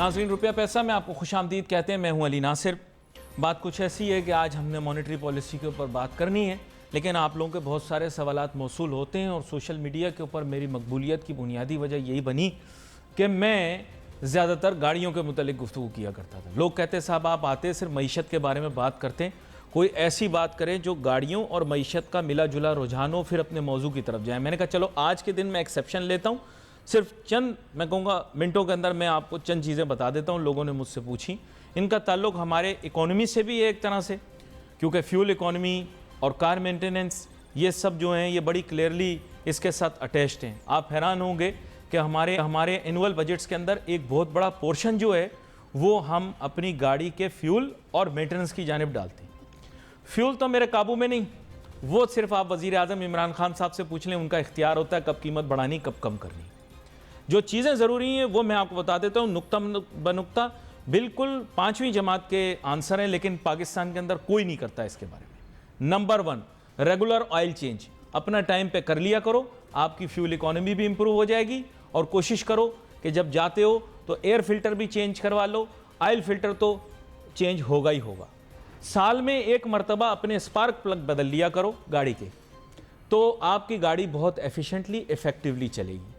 नाज़रीन रुपया पैसा में आपको खुशामदीद कहते हैं। मैं हूं अली नासिर। बात कुछ ऐसी है कि आज हमने मॉनेटरी पॉलिसी के ऊपर बात करनी है, लेकिन आप लोगों के बहुत सारे सवालात मौसूल होते हैं और सोशल मीडिया के ऊपर मेरी मकबूलियत की बुनियादी वजह यही बनी कि मैं ज़्यादातर गाड़ियों के मुतालिक गुफ्तगू किया करता था। लोग कहते साहब आप आते सिर्फ मईशत के बारे में बात करते हैं, कोई ऐसी बात करें जो गाड़ियों और मईशत का मिला जुला रुझान हो, फिर अपने मौजू की तरफ जाए। मैंने कहा चलो आज के दिन मैं एक्सेप्शन लेता हूँ, सिर्फ चंद मैं कहूँगा मिनटों के अंदर मैं आपको चंद चीज़ें बता देता हूँ। लोगों ने मुझसे पूछी, इनका ताल्लुक़ हमारे इकोनॉमी से भी है एक तरह से, क्योंकि फ्यूल इकोनॉमी और कार मेंटेनेंस ये सब जो हैं ये बड़ी क्लियरली इसके साथ अटैच्ड हैं। आप हैरान होंगे कि हमारे एनुअल बजट्स के अंदर एक बहुत बड़ा पोर्शन जो है वो हम अपनी गाड़ी के फ्यूल और मेंटेनेंस की जानिब डालते हैं। फ्यूल तो मेरे काबू में नहीं, वो सिर्फ आप वज़ीर आज़म इमरान खान साहब से पूछ लें, उनका इख्तियार होता है कब कीमत बढ़ानी कब कम करनी। जो चीज़ें ज़रूरी हैं वो मैं आपको बता देता हूँ नुक्ता बनुक्ता। बिल्कुल 5वीं जमात के आंसर हैं, लेकिन पाकिस्तान के अंदर कोई नहीं करता इसके बारे में। नंबर 1, रेगुलर ऑयल चेंज अपना टाइम पे कर लिया करो, आपकी फ्यूल इकोनॉमी भी इंप्रूव हो जाएगी। और कोशिश करो कि जब जाते हो तो एयर फिल्टर भी चेंज करवा लो, ऑयल फिल्टर तो चेंज होगा ही होगा। साल में एक मरतबा अपने स्पार्क प्लग बदल लिया करो गाड़ी के, तो आपकी गाड़ी बहुत एफिशिएंटली इफेक्टिवली चलेगी।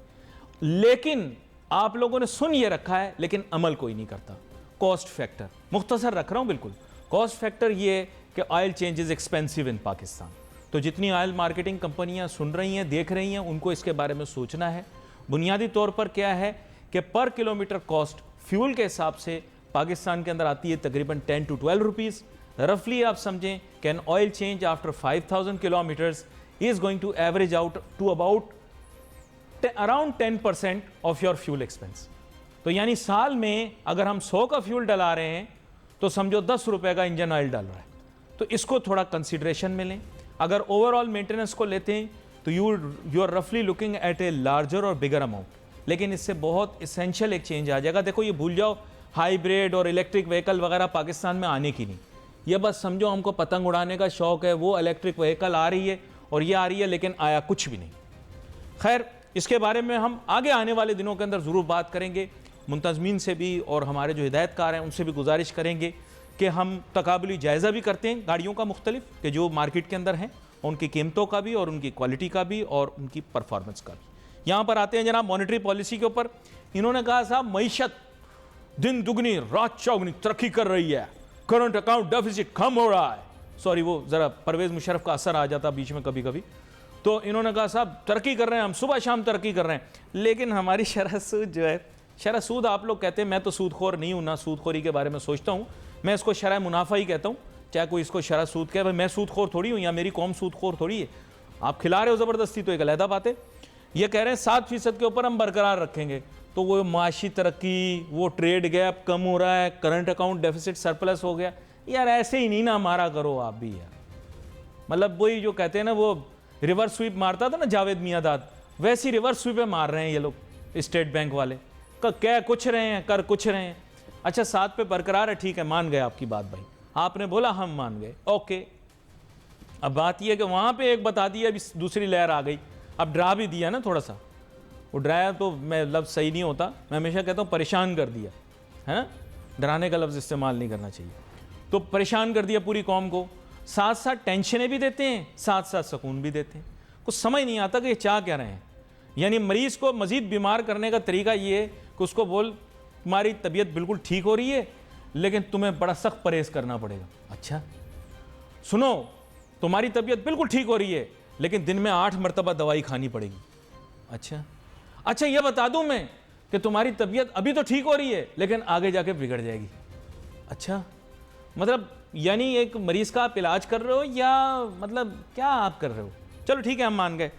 लेकिन आप लोगों ने सुन ये रखा है लेकिन अमल कोई नहीं करता। कॉस्ट फैक्टर मुख्तसर रख रहा हूँ, बिल्कुल कॉस्ट फैक्टर ये कि oil change is expensive in Pakistan. तो जितनी ऑयल मार्केटिंग कंपनियां सुन रही हैं, देख रही हैं, उनको इसके बारे में सोचना है। बुनियादी तौर पर क्या है कि पर किलोमीटर कॉस्ट फ्यूल के हिसाब से पाकिस्तान के अंदर आती है तकरीबन 10 to 12 रुपीज़। रफली आप समझें कि an oil change after 5000 kilometres is going to average out to about around 10% of your fuel expense. तो यानी साल में अगर हम 100 का फ्यूल डला रहे हैं तो समझो 10 रुपए का इंजन ऑयल डल रहा है। तो इसको थोड़ा कंसिडरेशन में लें। अगर ओवरऑल मेंटेनेंस को लेते हैं तो यू आर रफली लुकिंग एट ए लार्जर और बिगर अमाउंट। लेकिन इससे बहुत इसेंशियल एक चेंज आ जाएगा। देखो ये भूल जाओ हाइब्रिड और इलेक्ट्रिक व्हीकल वगैरह पाकिस्तान में आने की नहीं। ये बस समझो हमको पतंग उड़ाने का शौक है, वो इलेक्ट्रिक व्हीकल आ रही है और ये आ रही है, लेकिन आया कुछ भी नहीं। खैर इसके बारे में हम आगे आने वाले दिनों के अंदर ज़रूर बात करेंगे। मुंतज़मीन से भी और हमारे जो हिदायतकार हैं उनसे भी गुजारिश करेंगे कि हम तकाबुली जायज़ा भी करते हैं गाड़ियों का मुख्तलिफ, कि जो मार्केट के अंदर हैं उनकी कीमतों का भी और उनकी क्वालिटी का भी और उनकी परफॉर्मेंस का भी। यहाँ पर आते हैं जनाब मॉनेटरी पॉलिसी के ऊपर। इन्होंने कहा साहब मईशत दिन दुगनी रात चौगनी तरक्की कर रही है, करंट अकाउंट डेफिसिट कम हो रहा है। सॉरी, वो ज़रा परवेज़ मुशर्रफ का असर आ जाता बीच में कभी कभी। तो इन्होंने कहा साहब तरक्की कर रहे हैं, हम सुबह शाम तरक्की कर रहे हैं, लेकिन हमारी शरह सूद जो है, शरह सूद आप लोग कहते हैं, मैं तो सूदखोर नहीं हूँ, ना सूदखोरी के बारे में सोचता हूँ, मैं इसको शरह मुनाफा ही कहता हूँ। चाहे कोई इसको शरह सूद कहे, भाई मैं सूदखोर थोड़ी हूँ या मेरी कौम सूदखोर थोड़ी है। आप खिला रहे हो ज़बरदस्ती तो एक अलहदा बात है। ये कह रहे हैं 7% के ऊपर हम बरकरार रखेंगे, तो वो माशी तरक्की, वो ट्रेड गैप कम हो रहा है, करंट अकाउंट डेफिसिट सरप्लस हो गया। यार ऐसे ही नहीं ना मारा करो आप भी यार। मतलब वही जो कहते हैं ना, वो रिवर्स स्वीप मारता था ना जावेद मियांदाद, वैसी रिवर्स स्वीप मार रहे हैं ये लोग स्टेट बैंक वाले। कह कुछ रहे हैं, कर कुछ रहे हैं। अच्छा 7 पे बरकरार है, ठीक है, मान गए आपकी बात भाई, आपने बोला हम मान गए, ओके। अब बात यह है कि वहाँ पे एक बता दिया, अभी दूसरी लहर आ गई, अब डरा भी दिया ना थोड़ा सा। वो डराया तो मैं लफ्ज़ सही नहीं होता, मैं हमेशा कहता हूँ परेशान कर दिया, है ना, डराने का लफ्ज़ इस्तेमाल नहीं करना चाहिए। तो परेशान कर दिया पूरी कौम को, साथ साथ टेंशनें भी देते हैं, साथ साथ सुकून भी देते हैं। कुछ समझ नहीं आता कि ये चाह क्या रहे हैं। यानी मरीज़ को मज़ीद बीमार करने का तरीका ये है कि उसको बोल तुम्हारी तबीयत बिल्कुल ठीक हो रही है, लेकिन तुम्हें बड़ा सख्त परहेज़ करना पड़ेगा। अच्छा सुनो, तुम्हारी तबीयत बिल्कुल ठीक हो रही है, लेकिन दिन में 8 मरतबा दवाई खानी पड़ेगी। अच्छा ये बता दूं मैं कि तुम्हारी तबीयत अभी तो ठीक हो रही है, लेकिन आगे जाके बिगड़ जाएगी। अच्छा मतलब यानी एक मरीज़ का आप इलाज कर रहे हो या मतलब क्या आप कर रहे हो? चलो ठीक है, हम मान गए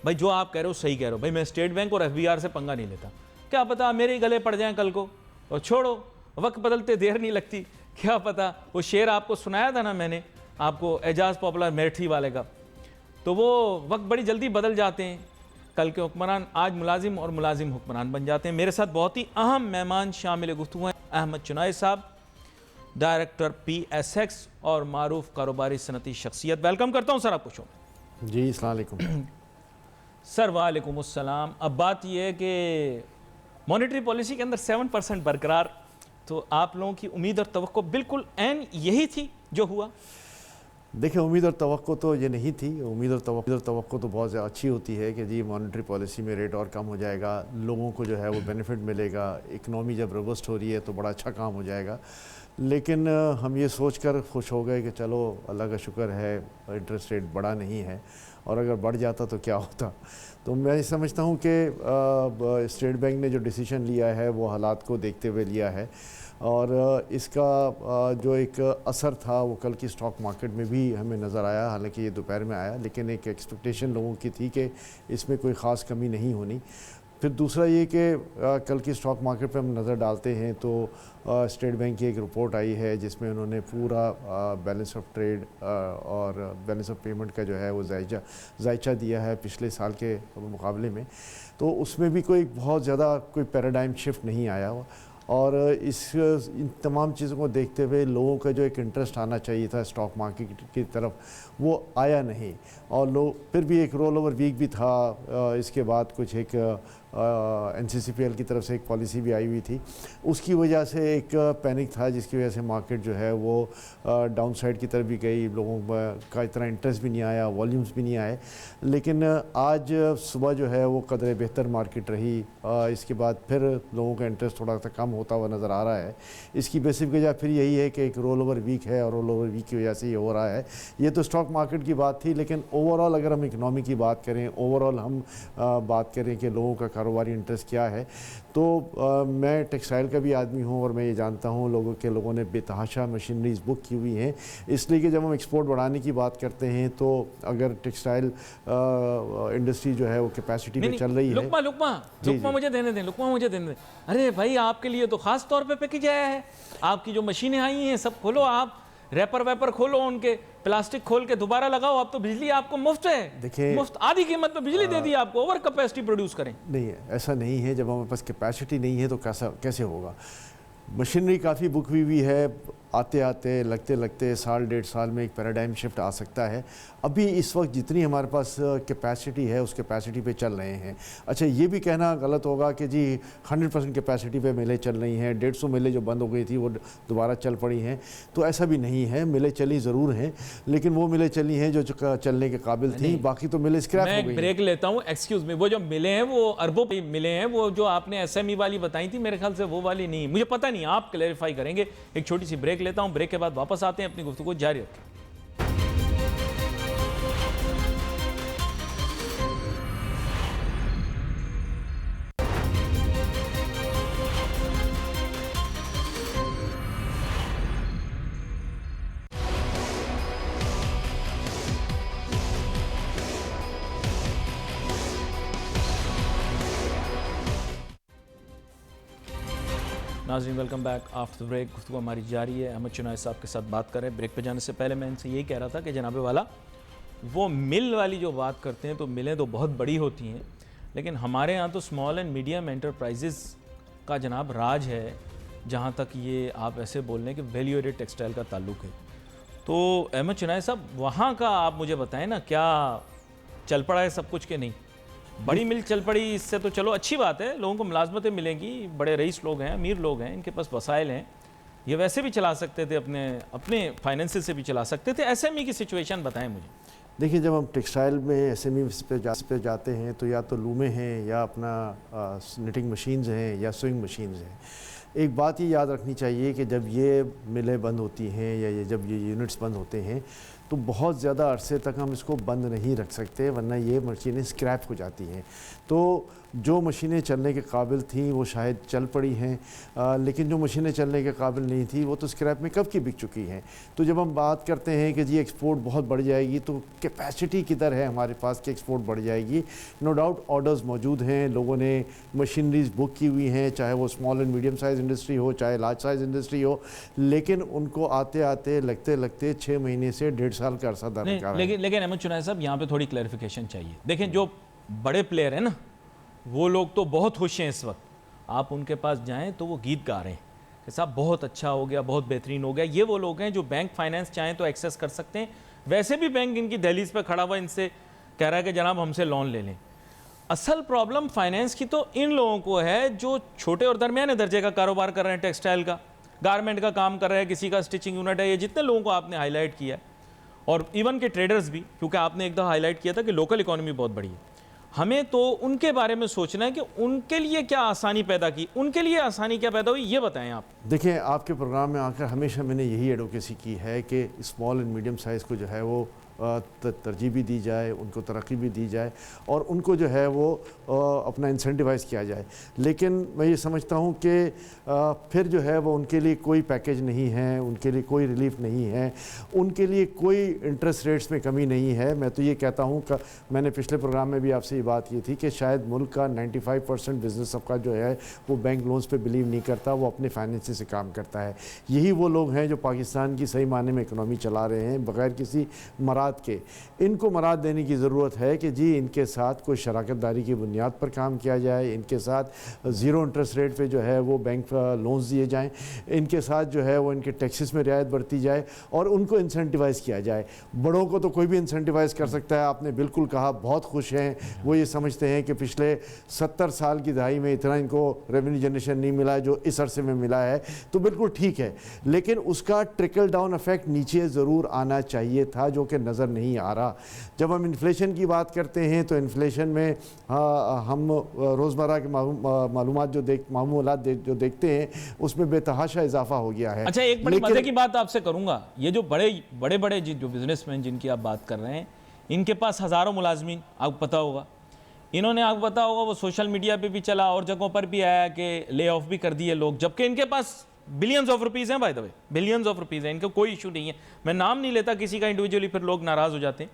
भाई, जो आप कह रहे हो सही कह रहे हो भाई, मैं स्टेट बैंक और FBR से पंगा नहीं लेता, क्या पता मेरे ही गले पड़ जाएं कल को। और छोड़ो, वक्त बदलते देर नहीं लगती, क्या पता। वो शेर आपको सुनाया था ना मैंने आपको, एजाज पॉपुलर मेरठी वाले का, तो वो वक्त बड़ी जल्दी बदल जाते हैं। कल के हुक्मरान आज मुलाजिम और मुलाजिम हुक्मरान बन जाते हैं। मेरे साथ बहुत ही अहम मेहमान शामिल गुफ्तगू हैं अहमद चुनाई साहब, डायरेक्टर PSX और मारूफ कारोबारी सनती शख्सियत। वेलकम करता हूँ सर आपको शो में। जी अस्सलाम वालेकुम सर। वालेकुम अस्सलाम। अब बात यह है कि मॉनेटरी पॉलिसी के अंदर 7% बरकरार तो आप लोगों की उम्मीद और तवक्को बिल्कुल ऐन यही थी जो हुआ? देखिए, उम्मीद और तवक्को तो ये नहीं थी। उम्मीद और तवक्को तो बहुत ज़्यादा अच्छी होती है कि जी मॉनेटरी पॉलिसी में रेट और कम हो जाएगा, लोगों को जो है वो बेनिफिट मिलेगा, इकनॉमी जब रोबस्ट हो रही है तो बड़ा अच्छा काम हो जाएगा। लेकिन हम ये सोचकर खुश हो गए कि चलो अल्लाह का शुक्र है इंटरेस्ट रेट बढ़ा नहीं है, और अगर बढ़ जाता तो क्या होता। तो मैं समझता हूँ कि स्टेट बैंक ने जो डिसीजन लिया है वो हालात को देखते हुए लिया है, और इसका जो एक असर था वो कल की स्टॉक मार्केट में भी हमें नज़र आया। हालांकि ये दोपहर में आया, लेकिन एक एक्सपेक्टेशन लोगों की थी कि इसमें कोई ख़ास कमी नहीं होनी। फिर दूसरा ये कि कल की स्टॉक मार्केट पे हम नज़र डालते हैं तो स्टेट बैंक की एक रिपोर्ट आई है जिसमें उन्होंने पूरा बैलेंस ऑफ ट्रेड और बैलेंस ऑफ पेमेंट का जो है वो जायचा दिया है पिछले साल के मुकाबले में। तो उसमें भी कोई बहुत ज़्यादा कोई पैराडाइम शिफ्ट नहीं आया, और इन तमाम चीज़ों को देखते हुए लोगों का जो एक इंटरेस्ट आना चाहिए था स्टॉक मार्केट की तरफ वो आया नहीं। और लोग फिर भी एक रोल ओवर वीक भी था, इसके बाद कुछ एक NCCPL की तरफ से एक पॉलिसी भी आई हुई थी, उसकी वजह से एक पैनिक था जिसकी वजह से मार्केट जो है वो डाउन साइड की तरफ भी गई, लोगों का इतना इंटरेस्ट भी नहीं आया, वॉल्यूम्स भी नहीं आए। लेकिन आज सुबह जो है वो कदर बेहतर मार्केट रही, इसके बाद फिर लोगों का इंटरेस्ट थोड़ा सा कम होता हुआ नज़र आ रहा है। इसकी बेसिक वजह फिर यही है कि एक रोल ओवर वीक है, और रोल ओवर वीक की वजह से ये हो रहा है। ये तो स्टॉक मार्केट की बात थी, लेकिन ओवरऑल अगर हम इकनॉमी की बात करें, ओवरऑल हम बात करें कि लोगों का कारोबारी इंटरेस्ट क्या है, तो मैं टेक्सटाइल का भी आदमी हूँ और मैं ये जानता हूँ लोगों ने बेतहाशा मशीनरीज बुक की हुई हैं। इसलिए कि जब हम एक्सपोर्ट बढ़ाने की बात करते हैं तो अगर टेक्सटाइल इंडस्ट्री जो है वो कैपेसिटी पे चल रही है। लुकमा मुझे देने दें। अरे भाई, आपके लिए तो खास तौर पे पैकेज आया है। आपकी जो मशीनें आई हैं सब खोलो, आप रैपर वैपर खोलो, उनके प्लास्टिक खोल के दोबारा लगाओ। अब तो बिजली आपको मुफ्त है, देखिए मुफ्त आधी कीमत में बिजली दे दी आपको। ओवर कैपेसिटी प्रोड्यूस करें? नहीं है, ऐसा नहीं है। जब हमारे पास कैपेसिटी नहीं है तो कैसे होगा। मशीनरी काफ़ी बुक हुई है, आते आते लगते लगते साल डेढ़ साल में एक पैराडाइम शिफ्ट आ सकता है। अभी इस वक्त जितनी हमारे पास कैपेसिटी है उस कैपेसिटी पे चल रहे हैं। अच्छा, ये भी कहना गलत होगा कि जी 100% कैपेसिटी पे मिलें चल रही हैं, 150 मिलें जो बंद हो गई थी वो दोबारा चल पड़ी हैं, तो ऐसा भी नहीं है। मिलें चली ज़रूर हैं, लेकिन वो मिलें चली हैं जो चलने के काबिल थी, बाकी तो मिलें स्क्रैप हो गई। मैं ब्रेक लेता हूँ, एक्सक्यूज़ मी। वो जो मिले हैं वो अरबों मिले हैं, वो जो आपने SME वाली बताई थी मेरे ख्याल से वो वाली नहीं, मुझे पता नहीं, आप क्लैरिफाई करेंगे। एक छोटी सी ब्रेक लेता हूं, ब्रेक के बाद वापस आते हैं, अपनी गुफ्तगू जारी रखें। नाज़रीन, वेलकम बैक आफ्टर ब्रेक। गुफ्तगू हमारी जारी है। अहमद चुनाई साहब के साथ बात करें। ब्रेक पे जाने से पहले मैं इनसे यही कह रहा था कि जनाबे वाला, वो मिल वाली जो बात करते हैं तो मिलें तो बहुत बड़ी होती हैं, लेकिन हमारे यहाँ तो स्मॉल एंड मीडियम एंटरप्राइजेज़ का जनाब राज है, जहाँ तक ये आप ऐसे बोल रहे हैं कि वैल्यू एडेड टेक्सटाइल का ताल्लुक़ है। तो अहमद चुनाई साहब, वहाँ का आप मुझे बताएं ना, क्या चल पड़ा है सब कुछ के नहीं? बड़ी मिल चल पड़ी, इससे तो चलो अच्छी बात है, लोगों को मुलाजमतें मिलेंगी, बड़े रईस लोग हैं, अमीर लोग हैं, इनके पास वसाइल हैं, ये वैसे भी चला सकते थे, अपने फाइनेंस से भी चला सकते थे। SME की सिचुएशन बताएं मुझे। देखिए, जब हम टेक्सटाइल में SME पे जाते हैं तो या तो लूमें हैं, या अपना निटिंग मशीन्स हैं, या स्विंग मशीन्स हैं। एक बात ये याद रखनी चाहिए कि जब ये मिलें बंद होती हैं या जब ये यूनिट्स बंद होते हैं तो बहुत ज़्यादा अरसे तक हम इसको बंद नहीं रख सकते, वरना ये मशीनें स्क्रैप हो जाती हैं। तो जो मशीनें चलने के काबिल थीं वो शायद चल पड़ी हैं, लेकिन जो मशीनें चलने के काबिल नहीं थी वो तो स्क्रैप में कब की बिक चुकी हैं। तो जब हम बात करते हैं कि जी एक्सपोर्ट बहुत बढ़ जाएगी, तो कैपेसिटी किधर है हमारे पास कि एक्सपोर्ट बढ़ जाएगी? नो डाउट ऑर्डर्स मौजूद हैं, लोगों ने मशीनरीज बुक की हुई हैं, चाहे वो small and medium size industry हो, चाहे लार्ज साइज़ इंडस्ट्री हो, लेकिन उनको आते आते लगते 6 महीने से 1.5 साल का अरसा दरकार है। लेकिन अहमद चुनाई साहब, यहाँ पे थोड़ी क्लैरिफिकेशन चाहिए। देखें, जो बड़े प्लेयर हैं ना, वो लोग तो बहुत खुश हैं इस वक्त। आप उनके पास जाएं तो वो गीत गा रहे हैं कि साहब बहुत अच्छा हो गया, बहुत बेहतरीन हो गया। ये वो लोग हैं जो बैंक फाइनेंस चाहें तो एक्सेस कर सकते हैं। वैसे भी बैंक इनकी दहलीज पे खड़ा हुआ इनसे कह रहा है कि जनाब हमसे लोन ले लें। असल प्रॉब्लम फाइनेंस की तो इन लोगों को है जो छोटे और दरमियाने दर्जे का कारोबार कर रहे हैं टेक्सटाइल का। गारमेंट का काम कर रहे हैं, किसी का स्टिचिंग यूनिट है, ये जितने लोगों को आपने हाईलाइट किया है, और इवन के ट्रेडर्स भी, क्योंकि आपने एकदम हाईलाइट किया था कि लोकल इकोनॉमी बहुत बड़ी है, हमें तो उनके बारे में सोचना है कि उनके लिए क्या आसानी पैदा की, उनके लिए आसानी क्या पैदा हुई, ये बताएं आप। देखिए, आपके प्रोग्राम में आकर हमेशा मैंने यही एडवोकेसी की है कि स्मॉल एंड मीडियम साइज़ को जो है वो तरजीह भी दी जाए, उनको तरक्की भी दी जाए और उनको जो है वो अपना इंसेंटिवाइज़ किया जाए। लेकिन मैं ये समझता हूँ कि फिर जो है वो उनके लिए कोई पैकेज नहीं है, उनके लिए कोई रिलीफ नहीं है, उनके लिए कोई इंटरेस्ट रेट्स में कमी नहीं है। मैं तो ये कहता हूँ कि मैंने पिछले प्रोग्राम में भी आपसे ये बात की थी कि शायद मुल्क का 95% बिजनेस सबका जो है वो बैंक लोन्स पे बिलीव नहीं करता, वो अपने फाइनेंस से काम करता है। यही वो लोग हैं जो पाकिस्तान की सही मायने में इकनॉमी चला रहे हैं बग़ैर किसी मराद के। इनको मराद देने की ज़रूरत है कि जी इनके साथ कोई शराकतदारी की बुनियाद पर काम किया जाए, इनके साथ ज़ीरो इंटरेस्ट रेट पे जो है वो बैंक लोन्स दिए जाएं, इनके साथ जो है वो इनके टैक्सेस में रियायत बरती जाए और उनको इंसेंटिवाइज़ किया जाए। बड़ों को तो कोई भी इंसेंटिवाइज़ कर सकता है, आपने बिल्कुल कहा, बहुत खुश हैं वो, ये समझते हैं कि पिछले 70 साल की दहाई में इतना इनको रेवेन्यू जनरेशन नहीं मिला है जो इस अरसे में मिला है, तो बिल्कुल ठीक है। लेकिन उसका ट्रिकल डाउन इफेक्ट नीचे ज़रूर आना चाहिए था जो कि नज़र नहीं आ रहा। जब हम इन्फ्लेशन की बात करते हैं तो इन्फ्लेशन में हम रोज़मर्रा के मालूमात जो देखते हैं उसमें बेतहाशा इजाफा हो गया है। अच्छा, एक बड़ी मजे की बात आपसे करूंगा, ये जो बड़े बड़े जो बिजनेसमैन जिनकी आप बात कर रहे हैं, इनके पास हज़ारों मुलाजमीन, आपको पता होगा, इन्होंने, आपको पता होगा, वो सोशल मीडिया पे भी चला और जगहों पर भी आया कि ले ऑफ भी कर दिए लोग, जबकि इनके पास बिलियंस ऑफ रुपीज़ हैं, by the way billions of rupees हैं, इनका कोई इशू नहीं है। मैं नाम नहीं लेता किसी का इंडिविजुअली, फिर लोग नाराज़ हो जाते हैं।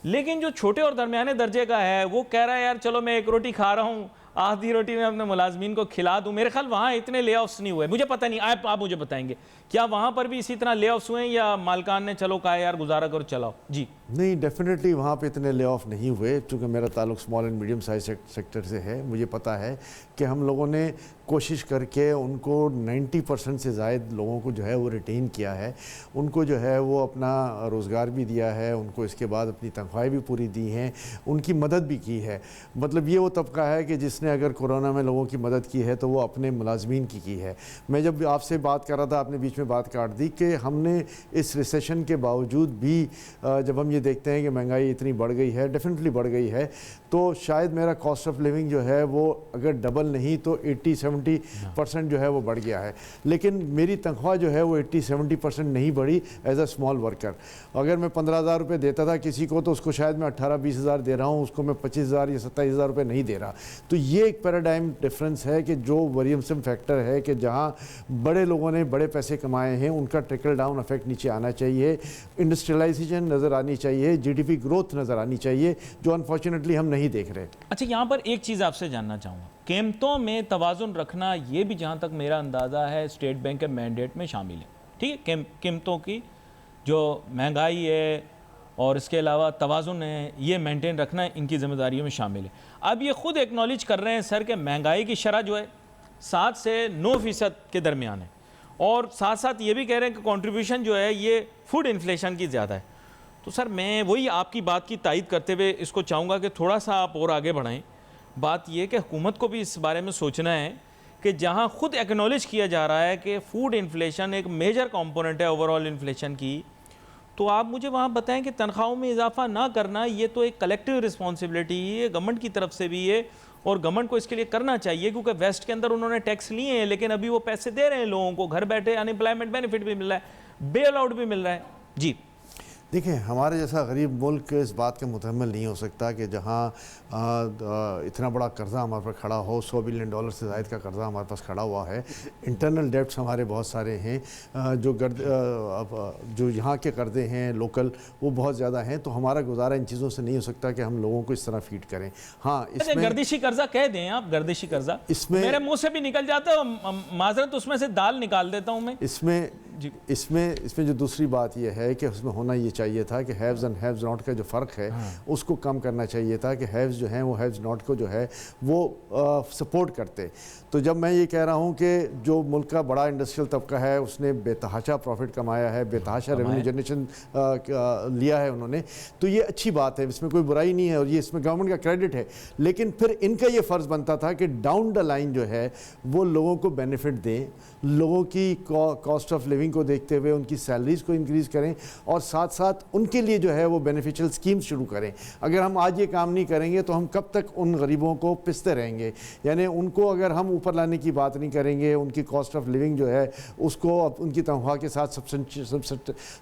लेकिन जो छोटे और दरमियाने दर्जे का है वो कह रहा है यार चलो मैं एक रोटी खा रहा हूँ, आधी रोटी मैं अपने मुलाजमीन को खिला दूँ। मेरे ख्याल वहाँ इतने ले ऑफ्स नहीं हुए, मुझे पता नहीं, आप मुझे बताएंगे क्या वहाँ पर भी इसी तरह ले ऑफ्स हुए या मालकान ने चलो कहा यार गुजारा करो चलाओ जी? नहीं, डेफिनेटली वहाँ पे इतने ले ऑफ नहीं हुए, क्योंकि मेरा ताल्लुक small and medium size sector से है। मुझे पता है कि हम लोगों ने कोशिश करके उनको 90% से ज़ायद लोगों को जो है वो रिटेन किया है, उनको जो है वो अपना रोज़गार भी दिया है, उनको इसके बाद अपनी तनख्वाहें भी पूरी दी हैं, उनकी मदद भी की है। मतलब ये वो तबका है कि जिसने अगर कोरोना में लोगों की मदद की है तो वो अपने मुलाजमीन की है। मैं जब आपसे बात कर रहा था, आपने बीच में बात काट दी कि हमने इस रिसेशन के बावजूद भी जब हम ये देखते हैं कि महंगाई इतनी बढ़ गई है, डेफिनेटली बढ़ गई है, तो शायद मेरा कॉस्ट ऑफ लिविंग जो है वो अगर डबल नहीं तो 80-70% जो है वो बढ़ गया है। लेकिन मेरी तनख्वाह जो है वो 80-70% नहीं बढ़ी एज अ स्मॉल वर्कर। अगर मैं 15,000 रुपये देता था किसी को तो उसको शायद मैं 18-20 हज़ार दे रहा हूँ, उसको मैं 25,000 या 27,000 रुपये नहीं दे रहा। तो ये एक पैराडाइम डिफरेंस है कि जो वरियमसन फैक्टर है कि जहाँ बड़े लोगों ने बड़े पैसे कमाए हैं उनका ट्रिकल डाउन इफेक्ट नीचे आना चाहिए, इंडस्ट्रियलाइजेशन नज़र आनी चाहिए, जीडीपी ग्रोथ नज़र आनी चाहिए, जो अनफॉर्चुनेटली हम नहीं देख रहे। अच्छा, यहाँ पर एक चीज़ आपसे जानना चाहूँगा, कीमतों में तवाज़ुन रखना, ये भी जहाँ तक मेरा अंदाज़ा है स्टेट बैंक के मैंडेट में शामिल है, ठीक है? कीमतों की जो महंगाई है और इसके अलावा तवाज़ुन है, ये मेंटेन रखना इनकी जिम्मेदारियों में शामिल है। अब ये खुद एक्नॉलेज कर रहे हैं सर कि महंगाई की शरह जो है 7 से 9% के दरमियान है, और साथ साथ ये भी कह रहे हैं कि कंट्रीब्यूशन जो है ये फूड इन्फ्लेशन की ज़्यादा है। तो सर मैं वही आपकी बात की तायद करते हुए इसको चाहूँगा कि थोड़ा सा आप और आगे बढ़ाएं। बात ये कि हुकूमत को भी इस बारे में सोचना है कि जहाँ खुद एक्नॉलेज किया जा रहा है कि फूड इन्फ्लेशन एक मेजर कंपोनेंट है ओवरऑल इन्फ्लेशन की, तो आप मुझे वहाँ बताएं कि तनख्वाहों में इजाफा ना करना ये तो एक कलेक्टिव रिस्पॉन्सिबिलिटी है गवर्नमेंट की तरफ से भी है, और गवर्नमेंट को इसके लिए करना चाहिए, क्योंकि वेस्ट के अंदर उन्होंने टैक्स लिए हैं लेकिन अभी वो पैसे दे रहे हैं लोगों को, घर बैठे अनएम्प्लॉयमेंट बेनिफिट भी मिल रहा है, बेल आउट भी मिल रहा है जी। देखिए, हमारे जैसा गरीब मुल्क इस बात का मुतहम्मिल नहीं हो सकता कि जहाँ इतना बड़ा कर्ज़ा हमारे पास खड़ा हो, $100 बिलियन से ज़ायद का कर्ज़ा हमारे पास खड़ा हुआ है, इंटरनल डेब्ट्स हमारे बहुत सारे हैं, जो यहाँ के कर्ज़े हैं लोकल वो बहुत ज़्यादा हैं, तो हमारा गुजारा इन चीज़ों से नहीं हो सकता कि हम लोगों को इस तरह फीड करें। हाँ, इसमें गर्दिशी कर्जा कह दें आप, गर्दिशी कर्जा इसमें मेरे मुँह से भी निकल जाता है, माजरत उसमें से दाल निकाल देता हूँ मैं इसमें जी। इसमें जो दूसरी बात यह है कि उसमें होना ये चाहिए था कि हैव्स एंड हैव्स नॉट का जो फ़र्क है उसको कम करना चाहिए था कि हैव्स जो हैं वो हैव्स नॉट को जो है वो सपोर्ट करते। तो जब मैं ये कह रहा हूँ कि जो मुल्क का बड़ा इंडस्ट्रियल तबका है उसने बेतहाशा प्रॉफिट कमाया है, बेतहाशा रेवेन्यू जनरेशन लिया है उन्होंने, तो ये अच्छी बात है, इसमें कोई बुराई नहीं है और ये इसमें गवर्नमेंट का क्रेडिट है। लेकिन फिर इनका ये फ़र्ज़ बनता था कि डाउन द लाइन जो है वो लोगों को बेनिफिट दें, लोगों की कॉस्ट ऑफ लिविंग को देखते हुए उनकी सैलरीज़ को इंक्रीज़ करें और साथ साथ उनके लिए जो है वो बेनिफिशियल स्कीम्स शुरू करें। अगर हम आज ये काम नहीं करेंगे तो हम कब तक उन गरीबों को पिसते रहेंगे। यानी उनको अगर हम ऊपर लाने की बात नहीं करेंगे, उनकी कॉस्ट ऑफ लिविंग जो है उसको उनकी तनख्वाह के साथ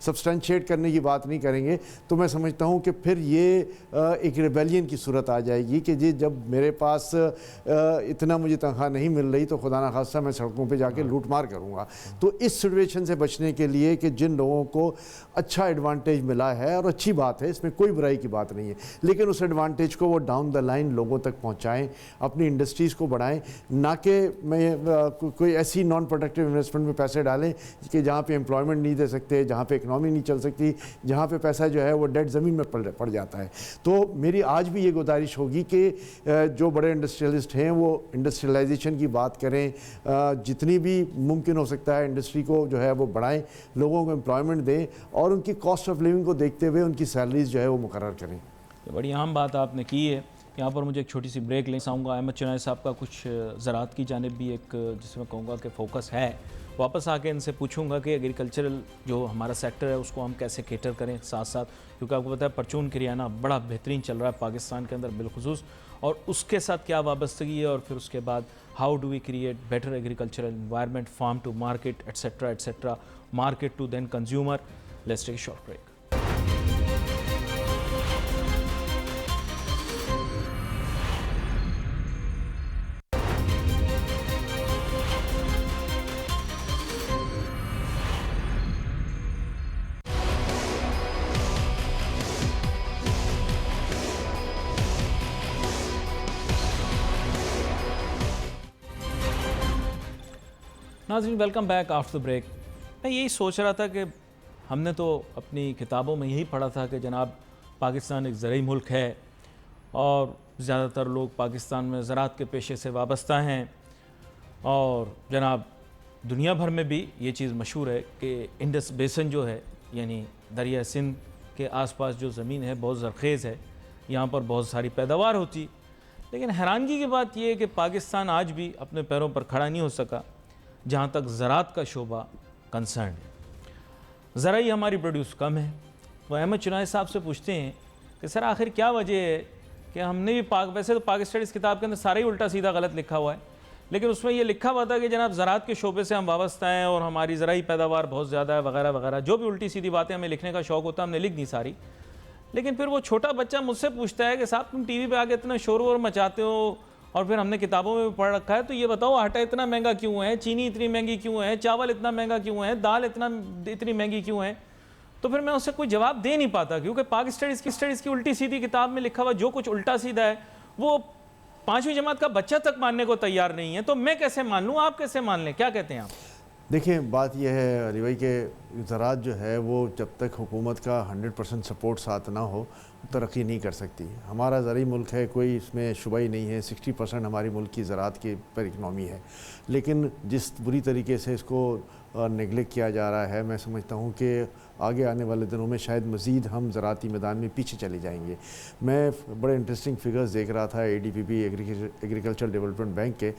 सब्सटेंशिएट करने की बात नहीं करेंगे, तो मैं समझता हूँ कि फिर ये एक रिबेलियन की सूरत आ जाएगी कि जी जब मेरे पास इतना मुझे तनख्वाह नहीं मिल रही तो खुदा ना खास्ता मैं सड़कों पे जाके लूट मार करूँगा। तो इस सिचुएशन से बचने के लिए कि जिन लोगों को अच्छा एडवांटेज मिला है, और अच्छी बात है, इसमें कोई बुराई की बात नहीं है, लेकिन उस एडवांटेज को वो डाउन द लाइन लोगों तक पहुँचाएँ, अपनी इंडस्ट्रीज़ को बढ़ाएँ, ना कि मैं कोई ऐसी नॉन प्रोडक्टिव इन्वेस्टमेंट में पैसे डालें कि जहाँ पे एम्प्लॉयमेंट नहीं दे सकते, जहाँ पे इकनॉमी नहीं चल सकती, जहाँ पे पैसा जो है वो डेड ज़मीन में पड़ जाता है। तो मेरी आज भी ये गुजारिश होगी कि जो बड़े इंडस्ट्रियलिस्ट हैं वो इंडस्ट्रियलाइजेशन की बात करें, जितनी भी मुमकिन हो सकता है इंडस्ट्री को जो है वो बढ़ाएं, लोगों को एम्प्लॉयमेंट दें और उनकी कॉस्ट ऑफ लिविंग को देखते हुए उनकी सैलरीज जो है वो मुकर्रर करें। ये बड़ी अहम बात आपने की है। यहाँ पर मुझे एक छोटी सी ब्रेक लेना चाहूँगा। अहमद चुनाई साहब का कुछ ज़राअत की जानिब भी एक जिसमें कहूँगा कि फोकस है। वापस आके इनसे पूछूंगा कि एग्रीकल्चरल जो हमारा सेक्टर है उसको हम कैसे केटर करें साथ साथ, क्योंकि आपको पता है परचून करियाना बड़ा बेहतरीन चल रहा है पाकिस्तान के अंदर बिलखुसूस, और उसके साथ क्या वाबस्तगी है, और फिर उसके बाद how do we create better agricultural environment, farm to market etcetera, market to then consumer. Let's take a short break. नाज़रीन, welcome back after the break. मैं यही सोच रहा था कि हमने तो अपनी किताबों में यही पढ़ा था कि जनाब पाकिस्तान एक ज़रूरी मुल्क है और ज़्यादातर लोग पाकिस्तान में ज़राअत के पेशे से वाबस्ता हैं, और जनाब दुनिया भर में भी ये चीज़ मशहूर है कि इंडस बेसन जो है यानी दरिया सिंध के आसपास जो ज़मीन है बहुत ज़रख़ेज़ है, यहाँ पर बहुत सारी पैदावार होती। लेकिन हैरानगी की बात यह है कि पाकिस्तान आज भी अपने पैरों पर खड़ा नहीं हो सका जहाँ तक ज़राअत का शोबा कंसर्न है। ज़राई हमारी प्रोड्यूस कम है। तो अहमद चुनाई साहब से पूछते हैं कि सर आखिर क्या वजह है कि हमने भी वैसे तो पाक स्टडीज़ किताब के अंदर सारा ही उल्टा सीधा गलत लिखा हुआ है, लेकिन उसमें यह लिखा हुआ था कि जनाब ज़राअत के शोबे से हम वाबस्ता हैं और हमारी ज़राई पैदावार बहुत ज़्यादा है वगैरह वगैरह, जो भी उल्टी सीधी बातें हमें लिखने का शौक़ होता है हमने लिख दी सारी। लेकिन फिर वो छोटा बच्चा मुझसे पूछता है कि साहब तुम टीवी पे आके इतना शोर वोर मचाते हो और फिर हमने किताबों में भी पढ़ रखा है, तो ये बताओ आटा इतना महंगा क्यों है, चीनी इतनी महंगी क्यों है, चावल इतना महंगा क्यों है, दाल इतनी महंगी क्यों है। तो फिर मैं उससे कोई जवाब दे नहीं पाता, क्योंकि पाक स्टडीज़ की उल्टी सीधी किताब में लिखा हुआ जो कुछ उल्टा सीधा है वो 5वीं जमात का बच्चा तक मानने को तैयार नहीं है। तो मैं कैसे मान लूँ, आप कैसे मान लें, क्या कहते हैं आप? देखिए बात यह है अली भाई कि ज़राअत जो है वो जब तक हुकूमत का 100% सपोर्ट साथ ना हो तरक्की नहीं कर सकती। हमारा ज़रूरी मुल्क है, कोई इसमें शुबा ही नहीं है, 60% हमारी मुल्क की ज़राअत की पर इकनॉमी है, लेकिन जिस बुरी तरीके से इसको नेगलेक्ट किया जा रहा है, मैं समझता हूँ कि आगे आने वाले दिनों में शायद मज़ीद हम ज़राअती मैदान में पीछे चले जाएंगे। मैं बड़े इंटरेस्टिंग फिगर्स देख रहा था ADPB एग्रीकल्चर डेवलपमेंट बैंक के,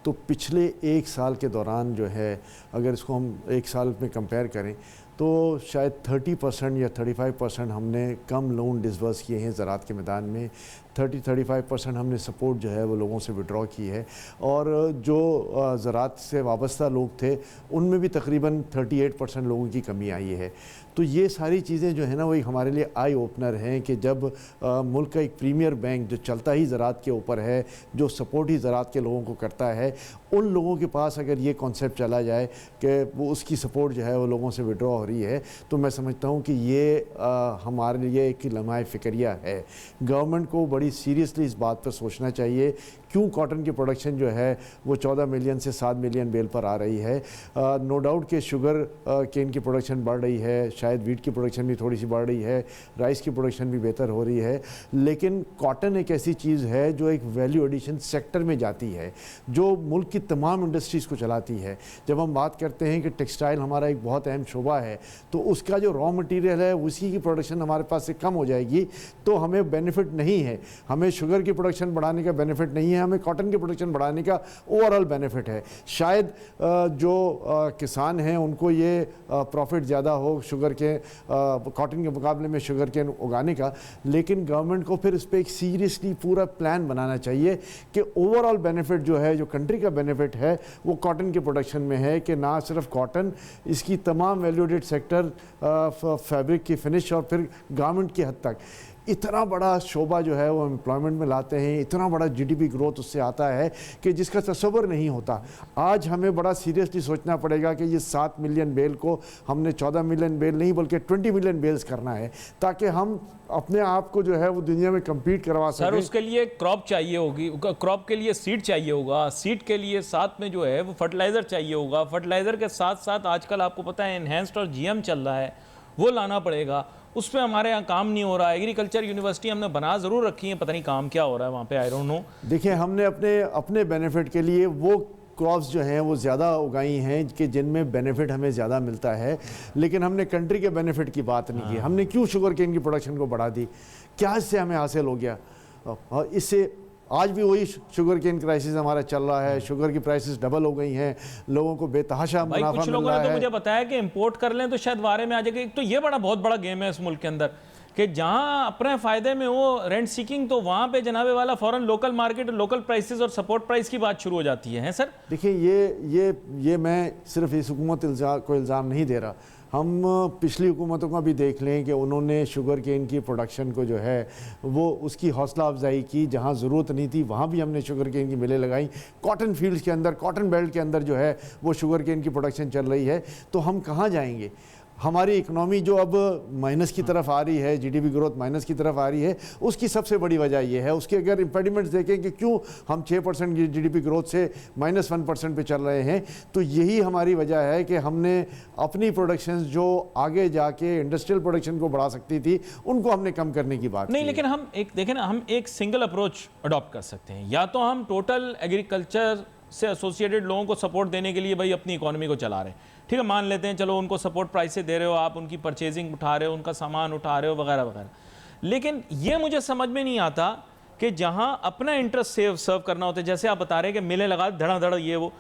तो पिछले एक साल के दौरान जो है अगर इसको हम एक साल में कंपेयर करें तो शायद 30% या 35% हमने कम लोन डिसबर्स किए हैं ज़राअत के मैदान में, 30-35% हमने सपोर्ट जो है वो लोगों से विड्रॉ की है, और जो ज़राअत से वाबस्ता लोग थे उनमें भी तकरीबन 38% लोगों की कमी आई है। तो ये सारी चीज़ें जो है ना, वही हमारे लिए आई ओपनर हैं कि जब मुल्क का एक प्रीमियर बैंक जो चलता ही ज़राअत के ऊपर है, जो सपोर्ट ही ज़राअत के लोगों को करता है, उन लोगों के पास अगर ये कॉन्सेप्ट चला जाए कि वो उसकी सपोर्ट जो है वो लोगों से विड्रॉ हो रही है, तो मैं समझता हूँ कि ये हमारे लिए एक लम्हा फ़िक्रिया है। गवर्नमेंट को बड़ी सीरियसली इस बात पर सोचना चाहिए क्यों कॉटन की प्रोडक्शन जो है वो 14 मिलियन से 7 मिलियन बेल पर आ रही है। नो डाउट कि शुगर केन की प्रोडक्शन बढ़ रही है, शायद वीट की प्रोडक्शन भी थोड़ी सी बढ़ रही है, राइस की प्रोडक्शन भी बेहतर हो रही है, लेकिन कॉटन एक ऐसी चीज़ है जो एक वैल्यू एडिशन सेक्टर में जाती है, जो मुल्क की तमाम इंडस्ट्रीज़ को चलाती है। जब हम बात करते हैं कि टेक्सटाइल हमारा एक बहुत अहम शोबा है, तो उसका जो रॉ मटेरियल है उसी की प्रोडक्शन हमारे पास से कम हो जाएगी, तो हमें बेनिफिट नहीं है। हमें शुगर की प्रोडक्शन बढ़ाने का बेनिफिट नहीं है, हमें कॉटन की प्रोडक्शन बढ़ाने का ओवरऑल बेनिफिट है। शायद जो किसान हैं उनको ये प्रॉफिट ज़्यादा हो शुगर के कॉटन के मुकाबले में शुगर के उगाने का, लेकिन गवर्नमेंट को फिर इस पर एक सीरियसली पूरा प्लान बनाना चाहिए कि ओवरऑल बेनिफिट जो है, जो कंट्री का बेनिफिट है, वो कॉटन के प्रोडक्शन में है, कि ना सिर्फ कॉटन, इसकी तमाम वैल्यूएडेड सेक्टर, फैब्रिक की फिनिश और फिर गारमेंट की हद तक इतना बड़ा शोबा जो है वो एम्प्लॉयमेंट में लाते हैं, इतना बड़ा जीडीपी ग्रोथ उससे आता है कि जिसका तसव्वुर नहीं होता। आज हमें बड़ा सीरियसली सोचना पड़ेगा कि ये 7 मिलियन बेल को हमने 14 मिलियन बेल नहीं बल्कि 20 मिलियन बेल्स करना है, ताकि हम अपने आप को जो है वो दुनिया में कम्पीट करवा सकें। सर उसके लिए क्रॉप चाहिए होगी, क्रॉप के लिए सीड चाहिए होगा, सीड के लिए साथ में जो है वो फर्टिलाइज़र चाहिए होगा, फर्टिलाइज़र के साथ साथ आजकल आपको पता है एनहेंस्ड और जीएम चल रहा है, वो लाना पड़ेगा। उस पर हमारे यहाँ काम नहीं हो रहा है। एग्रीकल्चर यूनिवर्सिटी हमने बना ज़रूर रखी है, पता नहीं काम क्या हो रहा है वहाँ पे, आई डोंट नो। देखिए, हमने अपने बेनिफिट के लिए वो क्रॉप्स जो हैं वो ज़्यादा उगाई हैं कि जिनमें बेनिफिट हमें ज़्यादा मिलता है, लेकिन हमने कंट्री के बेनिफिट की बात नहीं की। हमने क्यों शुगर केन की प्रोडक्शन को बढ़ा दी? क्या इससे हमें हासिल हो गया? इससे आज भी वही शुगर केन क्राइसिस हमारा चल रहा है, शुगर की प्राइसेस डबल हो गई हैं, लोगों को बेतहाशा मुनाफा मिल रहा है। कुछ लोगों ने तो मुझे बताया कि इंपोर्ट कर लें तो शायद वारे में आ जाएगा। एक तो ये बहुत बड़ा गेम है इस मुल्क के अंदर कि जहां अपने फायदे में हो रेंट सीकिंग, तो वहां पे जनाबे वाला फौरन लोकल मार्केट, लोकल प्राइसेस और सपोर्ट प्राइस की बात शुरू हो जाती है सर। देखिए, ये मैं सिर्फ इस हुकूमत को इल्ज़ाम नहीं दे रहा। हम पिछली हुकूमतों का भी देख लें कि उन्होंने शुगर केन की प्रोडक्शन को जो है वो उसकी हौसला अफजाई की, जहाँ ज़रूरत नहीं थी वहाँ भी हमने शुगर केन की मिलें लगाई। कॉटन फील्ड्स के अंदर, कॉटन बेल्ट के अंदर जो है वो शुगर केन की प्रोडक्शन चल रही है, तो हम कहाँ जाएंगे? हमारी इकनॉमी जो अब माइनस की तरफ आ रही है, जीडीपी ग्रोथ माइनस की तरफ आ रही है, उसकी सबसे बड़ी वजह यह है। उसके अगर इम्पेडिमेंट्स देखें कि क्यों हम 6% की जीडीपी ग्रोथ से -1% पे चल रहे हैं, तो यही हमारी वजह है कि हमने अपनी प्रोडक्शन जो आगे जाके इंडस्ट्रियल प्रोडक्शन को बढ़ा सकती थी, उनको हमने कम करने की बात नहीं। लेकिन हम एक देखें ना, हम एक सिंगल अप्रोच अडॉप्ट कर सकते हैं। या तो हम टोटल एग्रीकल्चर से एसोसिएटेड लोगों को सपोर्ट देने के लिए भाई अपनी इकोनॉमी को चला रहे हैं, ठीक है, मान लेते हैं, चलो उनको सपोर्ट प्राइस से दे रहे हो आप, उनकी परचेजिंग उठा रहे हो, उनका सामान उठा रहे हो वगैरह वगैरह। लेकिन ये मुझे समझ में नहीं आता कि जहां अपना इंटरेस्ट सर्व करना होता है, जैसे आप बता रहे हैं कि मिलें लगा धड़ाधड़ ये वो,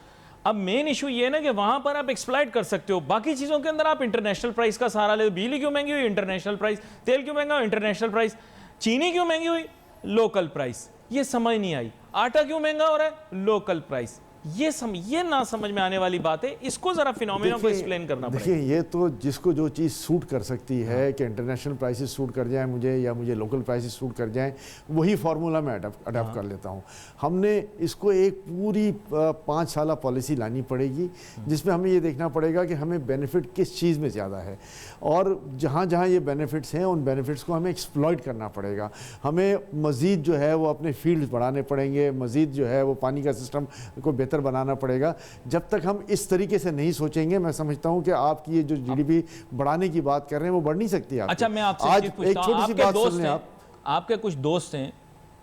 अब मेन इशू ये है ना कि वहां पर आप एक्सप्लॉइट कर सकते हो, बाकी चीज़ों के अंदर आप इंटरनेशनल प्राइस का सहारा ले। बिजली क्यों महंगी हुई? International price. तेल क्यों महंगा हुआ? International price. चीनी क्यों महंगी हुई? Local price. ये समझ नहीं आई। आटा क्यों महंगा हो रहा है? Local price. ये ना समझ में आने वाली बात है, इसको जरा फिनोमेना को एक्सप्लेन करना पड़ेगा। देखिए, ये तो जिसको जो चीज़ सूट कर सकती है कि इंटरनेशनल प्राइसेस सूट कर जाए मुझे, या मुझे लोकल प्राइसेस सूट कर जाएं, वही फार्मूला मैं अडॉप्ट कर लेता हूँ। हमने इसको एक पूरी 5 साल पॉलिसी लानी पड़ेगी, जिसमें हमें ये देखना पड़ेगा कि हमें बेनिफिट किस चीज़ में ज़्यादा है, और जहाँ जहाँ ये बेनिफिट्स हैं उन बेनिफिट्स को हमें एक्सप्लॉइट करना पड़ेगा। हमें मज़ीद जो है वो अपने फील्ड बढ़ाने पड़ेंगे, मज़ीद जो है वो पानी का सिस्टम को बेहतर बनाना पड़ेगा। जब तक हम इस तरीके से नहीं सोचेंगे, मैं समझता हूं कि आपकी ये जो जीडीपी बढ़ाने की बात कर रहे हैं वो बढ़ नहीं सकती। अच्छा, मैं आपसे आज एक छोटी सी बात सुन लें। आपके कुछ दोस्त हैं,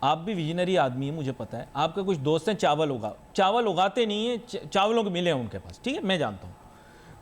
आप भी विजनरी आदमी हैं, मुझे पता है, आपके कुछ दोस्त हैं चावल उगाते नहीं है, चावलों के मिले हैं उनके पास, ठीक है, मैं जानता हूँ।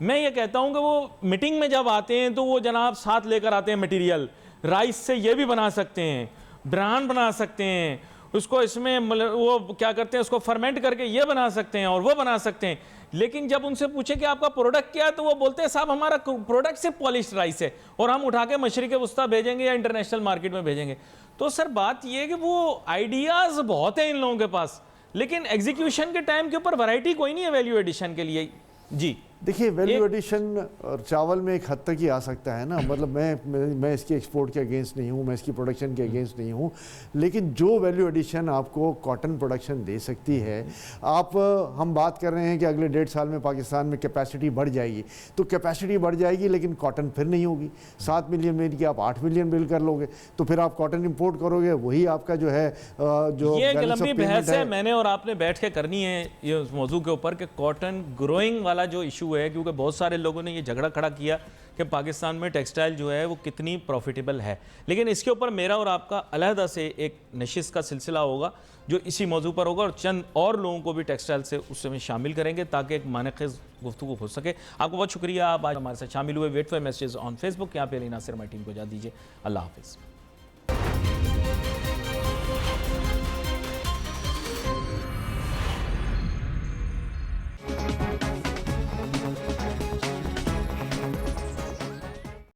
मैं ये कहता हूँ कि वो मीटिंग में जब आते हैं तो वो जनाब साथ लेकर आते हैं मटेरियल, राइस से ये भी बना सकते हैं, ब्रान बना सकते हैं, उसको इसमें वो क्या करते हैं, उसको फर्मेंट करके ये बना सकते हैं और वो बना सकते हैं। लेकिन जब उनसे पूछे कि आपका प्रोडक्ट क्या है, तो वो बोलते हैं साहब हमारा प्रोडक्ट सिर्फ पॉलिश्ड राइस है और हम उठा के मशरिक वस्ता भेजेंगे या इंटरनेशनल मार्केट में भेजेंगे। तो सर बात ये है कि वो आइडियाज़ बहुत है इन लोगों के पास, लेकिन एग्जीक्यूशन के टाइम के ऊपर वैरायटी कोई नहीं है वैल्यू एडिशन के लिए। जी देखिए वैल्यू एडिशन और चावल में एक हद तक ही आ सकता है ना, मतलब मैं इसके एक्सपोर्ट के अगेंस्ट नहीं हूँ, मैं इसकी प्रोडक्शन के अगेंस्ट नहीं हूँ, लेकिन जो वैल्यू एडिशन आपको कॉटन प्रोडक्शन दे सकती है, हम बात कर रहे हैं कि अगले 1.5 साल में पाकिस्तान में कैपेसिटी बढ़ जाएगी, तो कैपेसिटी बढ़ जाएगी लेकिन कॉटन फिर नहीं होगी। 7 मिलियन में कि आप 8 मिलियन बिल कर लोगे, तो फिर आप कॉटन इंपोर्ट करोगे, वही आपका जो है जो ये एक लंबी बहस है, मैंने और आपने बैठ के करनी है ये उस मौजू के ऊपर कि कॉटन ग्रोइंग वाला जो इशू है, क्योंकि बहुत सारे लोगों ने ये झगड़ा खड़ा किया कि पाकिस्तान में टेक्सटाइल जो है वो कितनी प्रॉफिटेबल है, लेकिन इसके ऊपर मेरा और आपका अलहदा से एक नशिस्त का सिलसिला होगा जो इसी मौजू पर होगा, और चंद और लोगों को भी टेक्सटाइल से उसमें शामिल करेंगे ताकि एक मानख़ेज़ गुफ्तगू हो सके। आपको बहुत शुक्रिया, आप आज हमारे साथ शामिल हुए। Wait for messages on Facebook. यहाँ पे अली नासिर हमारी टीम को इजाज़त दीजिए। अल्लाह हाफिज़।